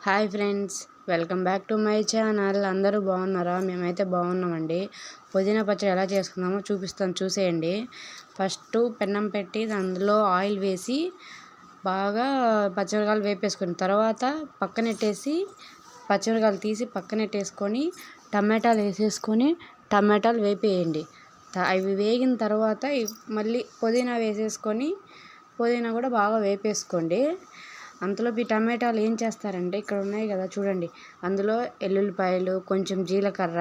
Hi friends, welcome back to my channel. అందరూ బాగున్నారా? మేమైతే బాగున్నామండి. పుదీనా పచ్చడి ఎలా చేసుకుందామో చూపిస్తాను, చూసేయండి. ఫస్ట్ పెన్నం పెట్టి అందులో ఆయిల్ వేసి బాగా పచ్చిమిరకాయలు వేపేసుకుని తర్వాత పక్కనెట్టేసి పచ్చిమిరకాయలు తీసి పక్కనెట్టేసుకొని టమాటాలు వేసేసుకొని టమాటాలు వేపేయండి. అవి వేగిన తర్వాత మళ్ళీ పుదీనా వేసేసుకొని పుదీనా కూడా బాగా వేపేసుకోండి. అంతలో ఈ టమాటాలు ఏం చేస్తారంటే ఇక్కడ ఉన్నాయి కదా చూడండి, అందులో ఎల్లుల్లిపాయలు, కొంచెం జీలకర్ర,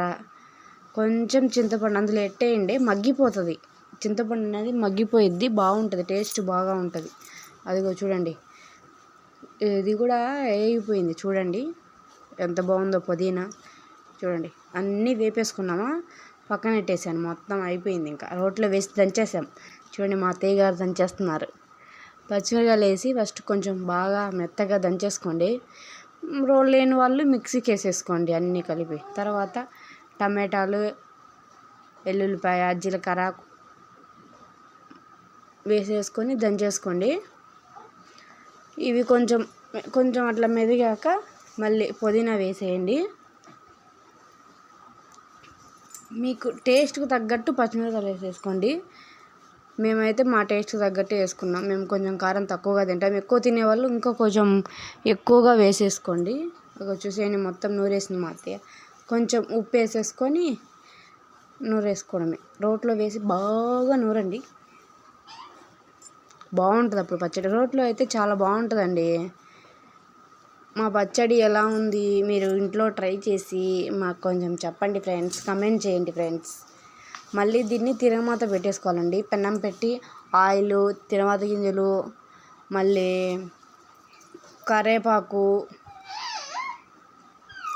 కొంచెం చింతపండు అందులో ఎట్టేయండి. మగ్గిపోతుంది, చింతపండు అనేది మగ్గిపోయిద్ది, బాగుంటుంది, టేస్ట్ బాగా ఉంటుంది. అదిగో చూడండి, ఇది కూడా వేగిపోయింది. చూడండి ఎంత బాగుందో పుదీనా. చూడండి అన్నీ వేపేసుకున్నామా, పక్కన పెట్టేసాను. మొత్తం అయిపోయింది, ఇంకా రోట్లో వేసి దంచేసాం. చూడండి మా అత్తయ్య గారు దంచేస్తున్నారు. పచ్చిమిరకాయలు వేసి ఫస్ట్ కొంచెం బాగా మెత్తగా దంచేసుకోండి. రోల్ లేని వాళ్ళు మిక్సీకి వేసేసుకోండి అన్నీ కలిపి. తర్వాత టమాటాలు, ఎల్లుల్లిపాయ, జీలకర్ర వేసేసుకొని దంచేసుకోండి. ఇవి కొంచెం కొంచెం అట్లా మెదిగాక మళ్ళీ పుదీనా వేసేయండి. మీకు టేస్ట్కి తగ్గట్టు పచ్చిమిరకాయలు వేసేసుకోండి. మేమైతే మా టేస్ట్కి తగ్గట్టు వేసుకున్నాం. మేము కొంచెం కారం తక్కువగా తింటాం. ఎక్కువ తినేవాళ్ళు ఇంకా కొంచెం ఎక్కువగా వేసేసుకోండి. ఒక చూసేయండి మొత్తం నూరేసింది మా అత్తయ్య. కొంచెం ఉప్పు వేసేసుకొని నూరేసుకోవడమే. రోట్లో వేసి బాగా నూరండి, బాగుంటుంది అప్పుడు పచ్చడి. రోట్లో అయితే చాలా బాగుంటుందండి. మా పచ్చడి ఎలా ఉంది, మీరు ఇంట్లో ట్రై చేసి మాకు కొంచెం చెప్పండి ఫ్రెండ్స్, కమెంట్ చేయండి ఫ్రెండ్స్. మళ్ళీ దీన్ని తిరగమాత పెట్టేసుకోవాలండి. పెన్నం పెట్టి ఆయిల్, తిరగమాత గింజలు, మళ్ళీ కరివేపాకు,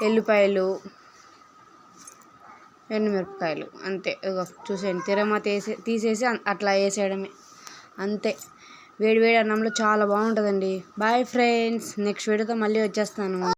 ఎల్లిపాయలు, ఎండుమిరపకాయలు, అంతే. చూసేయండి, తిరగమాత తీసేసి అట్లా వేసేయడమే, అంతే. వేడి వేడి అన్నంలో చాలా బాగుంటుందండి. బాయ్ ఫ్రెండ్స్, నెక్స్ట్ వీడియోతో మళ్ళీ వచ్చేస్తాను.